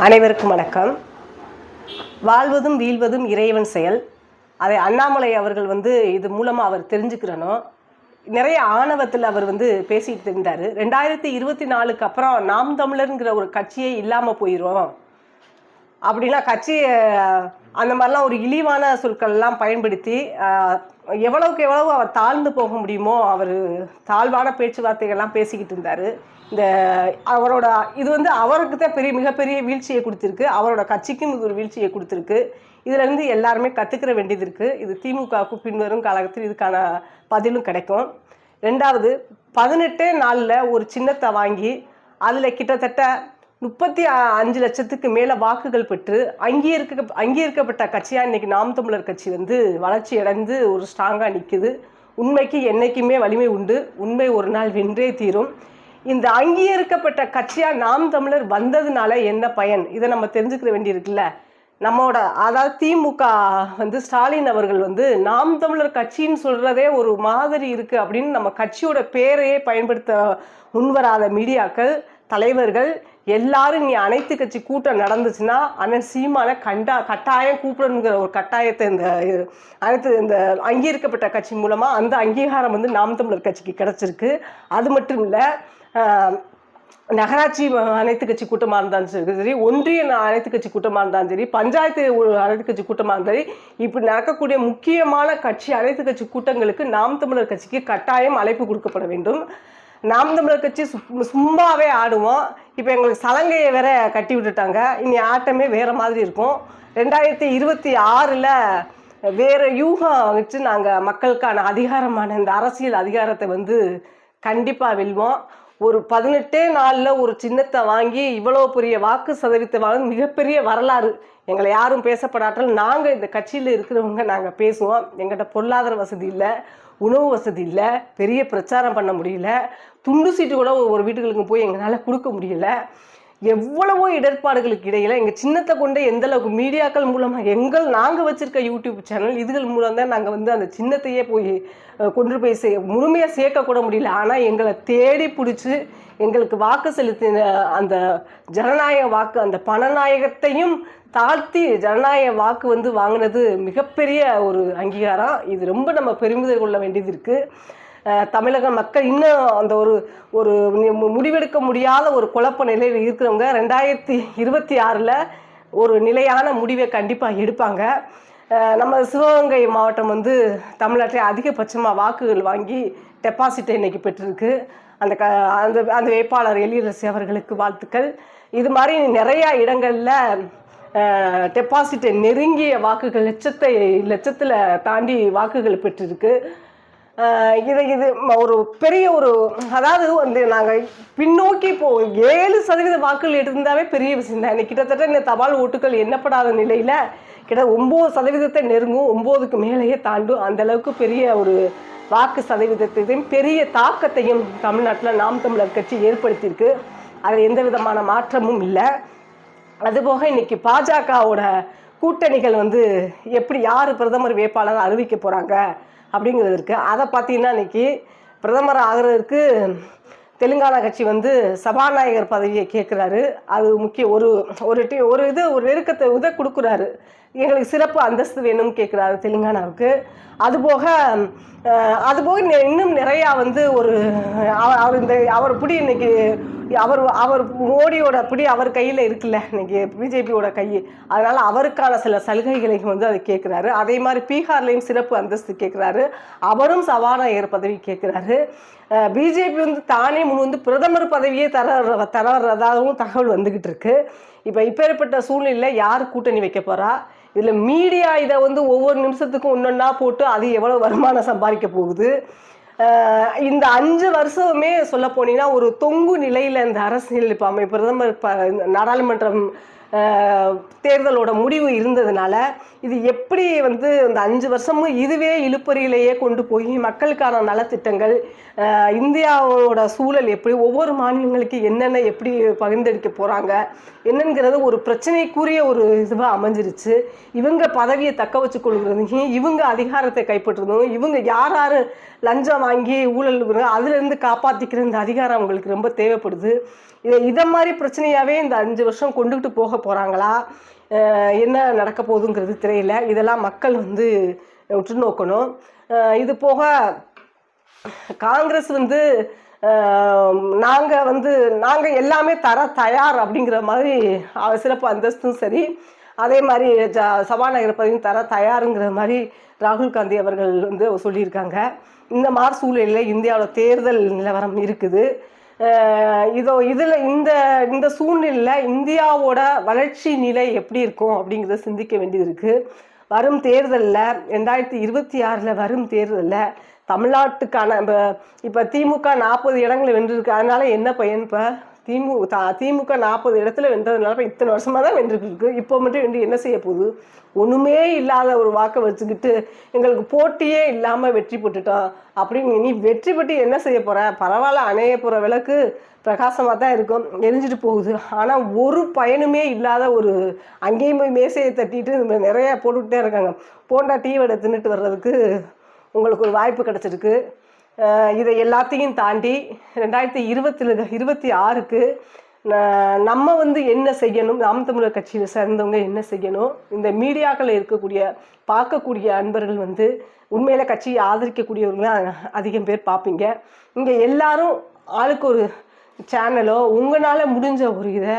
அனைவருக்கும் வணக்கம். வாழ்வதும் வீழ்வதும் இறைவன் செயல். அதை அண்ணாமலை அவர்கள் இது மூலமாக அவர் தெரிஞ்சுக்கிறனும். நிறைய ஆணவத்தில் அவர் பேசிகிட்டு இருந்தார். 2024க்கு அப்புறம் நாம் தமிழருங்கிற ஒரு கட்சியே இல்லாமல் போயிடும் அப்படின்னா கட்சியை அந்த மாதிரிலாம் ஒரு இழிவான சொற்கள்லாம் பயன்படுத்தி எவ்வளவுக்கு எவ்வளவு அவர் தாழ்ந்து போக முடியுமோ அவர் தாழ்வான பேச்சுவார்த்தைகள்லாம் பேசிக்கிட்டு இருந்தார். இந்த அவரோட இது அவருக்கு தான் மிகப்பெரிய வீழ்ச்சியை கொடுத்துருக்கு. அவரோட கட்சிக்கும் இது ஒரு வீழ்ச்சியை கொடுத்துருக்கு. இதிலேருந்து எல்லாருமே கற்றுக்கிற வேண்டியது இருக்குது. இது திமுகவுக்கு பின்வரும் காலகட்டத்தில் இதுக்கான பதிலும் கிடைக்கும். ரெண்டாவது, 18 நாளில் ஒரு சின்னத்தை வாங்கி அதில் கிட்டத்தட்ட 35 லட்சத்துக்கு மேலே வாக்குகள் பெற்று அங்கீகரிக்கப்பட்ட கட்சியாக இன்றைக்கி நாம் தமிழர் கட்சி வளர்ச்சி அடைந்து ஒரு ஸ்ட்ராங்காக நிற்குது. உண்மைக்கு என்றைக்குமே வலிமை உண்டு. உண்மை ஒரு நாள் வென்றே தீரும். இந்த அங்கீகரிக்கப்பட்ட கட்சியாக நாம் தமிழர் வந்ததுனால என்ன பயன், இதை நம்ம தெரிஞ்சுக்கிற வேண்டியிருக்குல்ல. நம்மோட அதாவது திமுக ஸ்டாலின் அவர்கள் நாம் தமிழர் கட்சின்னு சொல்கிறதே ஒரு மாதிரி இருக்குது அப்படின்னு நம்ம கட்சியோட பேரையே பயன்படுத்த முன்வராத மீடியாக்கள், தலைவர்கள் எல்லாரும் நீ அனைத்து கட்சி கூட்டம் நடந்துச்சுன்னா அண்ணன் சீமான கட்டாயம் கூப்பிடணுங்கிற ஒரு கட்டாயத்தை இந்த அங்கீகரிக்கப்பட்ட கட்சி மூலமாக அந்த அங்கீகாரம் நாம் தமிழர் கட்சிக்கு கிடச்சிருக்கு. அது மட்டும் இல்லை, நகராட்சி அனைத்து கட்சி கூட்டமாக இருந்தாலும் சரி, ஒன்றிய அனைத்து கட்சி கூட்டமாக இருந்தாலும் சரி, பஞ்சாயத்து அனைத்து கட்சி கூட்டமாக இருந்தாலும் சரி, இப்படி நடக்கக்கூடிய முக்கியமான கட்சி அனைத்து கட்சி கூட்டங்களுக்கு நாம் தமிழர் கட்சிக்கு கட்டாயம் அழைப்பு கொடுக்கப்பட வேண்டும். நாம் தமிழர் கட்சி சும்மாவே ஆடுவோம். இப்போ எங்களுக்கு சலங்கையை வேற கட்டி விட்டுட்டாங்க. இனி ஆட்டமே வேறு மாதிரி இருக்கும். 2026ல் வேறு யூகம் வச்சு நாங்கள் மக்களுக்கான அதிகாரமான இந்த அரசியல் அதிகாரத்தை கண்டிப்பாக வெல்வோம். ஒரு 18 நாளில் ஒரு சின்னத்தை வாங்கி இவ்வளோ பெரிய வாக்கு சதவீதத்தை வாங்க மிகப்பெரிய வரலாறு. எங்களை யாரும் பேசப்படாட்டாலும் நாங்கள் இந்த கட்சியில் இருக்கிறவங்க நாங்கள் பேசுவோம். எங்கள்கிட்ட பொருளாதார வசதி இல்லை, உணவு வசதி இல்லை, பெரிய பிரச்சாரம் பண்ண முடியல, துண்டு சீட்டு கூட ஒரு வீட்டுகளுக்கு போய் எங்களால் கொடுக்க முடியல. எவ்வளவோ இடர்பாடுகளுக்கு இடையில் எங்கள் சின்னத்தை கொண்டு எந்தளவுக்கு மீடியாக்கள் மூலமாக நாங்கள் வச்சுருக்க யூடியூப் சேனல் இதுகள் மூலம் தான் நாங்கள் அந்த சின்னத்தையே போய் கொண்டு போய் முழுமையாக சேர்க்கக்கூட முடியல. ஆனால் எங்களை தேடி பிடிச்சி எங்களுக்கு வாக்கு செலுத்தின அந்த ஜனநாயக வாக்கு, அந்த பணநாயகத்தையும் தாழ்த்தி ஜனநாயக வாக்கு வாங்கினது மிகப்பெரிய ஒரு அங்கீகாரம். இது ரொம்ப நம்ம பெருமிதம் கொள்ள வேண்டியது இருக்குது. தமிழக மக்கள் இன்னும் அந்த ஒரு முடிவெடுக்க முடியாத ஒரு குழப்ப நிலையில் இருக்கிறவங்க 2026ல் ஒரு நிலையான முடிவை கண்டிப்பாக எடுப்பாங்க. நம்ம சிவகங்கை மாவட்டம் தமிழ்நாட்டில் அதிகபட்சமாக வாக்குகள் வாங்கி டெபாசிட்டை இன்றைக்கி பெற்றிருக்கு. அந்த வேட்பாளர் எழிலரசி அவர்களுக்கு வாழ்த்துக்கள். இது மாதிரி நிறையா இடங்களில் டெபாசிட்டை நெருங்கிய வாக்குகள் லட்சத்தில் தாண்டி வாக்குகள் பெற்றிருக்கு. இது ஒரு பெரிய அதாவது நாங்கள் பின்னோக்கி 7% வாக்குகள் எடுத்திருந்தாவே பெரிய விஷயம் தான். கிட்டத்தட்ட இந்த தபால் ஓட்டுகள் எண்ணப்படாத நிலையில் கிட்ட 9% நெருங்கும், 9க்கு மேலேயே தாண்டும். அந்தளவுக்கு பெரிய ஒரு வாக்கு சதவீதத்தையும் பெரிய தாக்கத்தையும் தமிழ்நாட்டில் நாம் தமிழர் கட்சி ஏற்படுத்தியிருக்கு. அதில் எந்த விதமான மாற்றமும் இல்லை. அதுபோக இன்னைக்கு பாஜகவோட கூட்டணிகள் எப்படி யார் பிரதமர் வேட்பாளர் அறிவிக்க போகிறாங்க அப்படிங்கிறது இருக்குது. அதை பார்த்தீங்கன்னா இன்றைக்கி பிரதமர் ஆகிறதுக்கு தெலுங்கானா கட்சி சபாநாயகர் பதவியை கேட்குறாரு. அது முக்கிய ஒரு நெருக்கத்தை கொடுக்குறாரு. எங்களுக்கு சிறப்பு அந்தஸ்து வேணும்னு கேட்குறாரு தெலுங்கானாவுக்கு. அதுபோக இன்னும் நிறையா அவர் பிடி இன்னைக்கு அவர் மோடியோட பிடி அவர் கையில் இருக்குல்ல, இன்னைக்கு பிஜேபியோட கை. அதனால் அவருக்கான சில சலுகைகளையும் அதை கேட்குறாரு. அதே மாதிரி பீகார்லேயும் சிறப்பு அந்தஸ்து கேட்குறாரு. அவரும் சபாநாயகர் பதவி கேட்குறாரு. பிஜேபி தானே பிரதமர் பதவியே தரதாகவும் தகவல் வந்துக்கிட்டு இருக்கு. இப்பேற்பட்ட சூழ்நிலையில் யார் கூட்டணி வைக்க போகிறா? இதில் மீடியா இதை ஒவ்வொரு நிமிஷத்துக்கும் ஒன்றொன்னா போட்டு அது எவ்வளோ வருமானம் சம்பாதிக்க போகுது? இந்த 5 வருஷமே சொல்ல போனீங்கன்னா ஒரு தொங்கு நிலையில் இந்த அரசியல் இப்போ பிரதமர் நாடாளுமன்றம் தேர்தலோட முடிவு இருந்ததுனால இது எப்படி இந்த 5 வருஷமும் இதுவே இழுப்பறியிலேயே கொண்டு போய் மக்களுக்கான நலத்திட்டங்கள், இந்தியாவோட சூழல் எப்படி, ஒவ்வொரு மாநிலங்களுக்கு என்னென்ன எப்படி பகிர்ந்தெடுக்க போகிறாங்க என்னங்கிறது ஒரு பிரச்சனைக்குரிய ஒரு இதுவாக அமைஞ்சிருச்சு. இவங்க பதவியை தக்க வச்சு கொள்கிறதையும், இவங்க அதிகாரத்தை கைப்பற்றுறதும், இவங்க யார் யார் லஞ்சம் வாங்கி ஊழல் அதுலேருந்து காப்பாற்றிக்கிற இந்த அதிகாரம் அவங்களுக்கு ரொம்ப தேவைப்படுது. இதை மாதிரி பிரச்சனையாகவே இந்த 5 வருஷம் கொண்டுகிட்டு போக போகிறாங்களா, என்ன நடக்க போகுதுங்கிறது தெரியல. இதெல்லாம் மக்கள் வந்து உற்று நோக்கணும். இது போக காங்கிரஸ் வந்து நாங்கள் எல்லாமே தயார் அப்படிங்கிற மாதிரி சிறப்பு அந்தஸ்தும் சரி, அதே மாதிரி சபாநாயகர் பதவியும் தயாருங்கிற மாதிரி ராகுல் காந்தி அவர்கள் வந்து சொல்லியிருக்காங்க. இந்த மாதிரி சூழ்நிலையில் இந்தியாவில் தேர்தல் நிலவரம் இருக்குது. இந்த சூழ்நிலையில் இந்தியாவோட வளர்ச்சி நிலை எப்படி இருக்கும் அப்படிங்கிறத சிந்திக்க வேண்டியது இருக்குது. வரும் தேர்தலில் 2026 வரும் தேர்தலில் தமிழ்நாட்டுக்கான இப்போ திமுக 40 இடங்களை வென்றிருக்கு. அதனால என்ன பயன்? இப்போ திமுக 40 இடத்துல வென்றதுனால இப்போ இத்தனை வருஷமாக தான் வென்றுருக்கு. இப்போ மட்டும் வென்று என்ன செய்ய போகுது? ஒன்றுமே இல்லாத ஒரு வாக்கை வச்சுக்கிட்டு எங்களுக்கு போட்டியே இல்லாமல் வெற்றி பெற்றுட்டோம் அப்படின்னு நீ வெற்றி பெற்று என்ன செய்ய போகிற? பரவாயில்ல, அணைய போகிற விளக்கு பிரகாசமாக தான் இருக்கும், எரிஞ்சிட்டு போகுது. ஆனால் ஒரு பயனுமே இல்லாத ஒரு அங்கேயும் போய் மேசையை தட்டிட்டு நிறைய போட்டுக்கிட்டே இருக்காங்க. போண்டா டீ வடை தின்னுட்டு வர்றதுக்கு உங்களுக்கு ஒரு வாய்ப்பு கிடச்சிருக்கு. இதை எல்லாத்தையும் தாண்டி 2026க்கு நம்ம வந்து என்ன செய்யணும், நாம் தமிழர் கட்சியில் சேர்ந்தவங்க என்ன செய்யணும்? இந்த மீடியாக்களில் இருக்கக்கூடிய பார்க்கக்கூடிய அன்பர்கள் வந்து உண்மையில கட்சியை ஆதரிக்கக்கூடியவங்க அதிகம் பேர் பார்ப்பீங்க. இங்கே எல்லாரும் ஆளுக்கு ஒரு சேனலோ உங்களால் முடிஞ்ச ஒரு இதை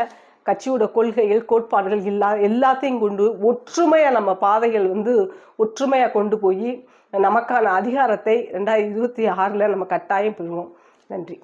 கட்சியோட கொள்கைகள் கோட்பாடுகள் எல்லாத்தையும் கொண்டு ஒற்றுமையாக நம்ம பாதைகள் வந்து ஒற்றுமையாக கொண்டு போய் நமக்கான அதிகாரத்தை 2026 நம்ம கட்டாயம் பெறுவோம். நன்றி.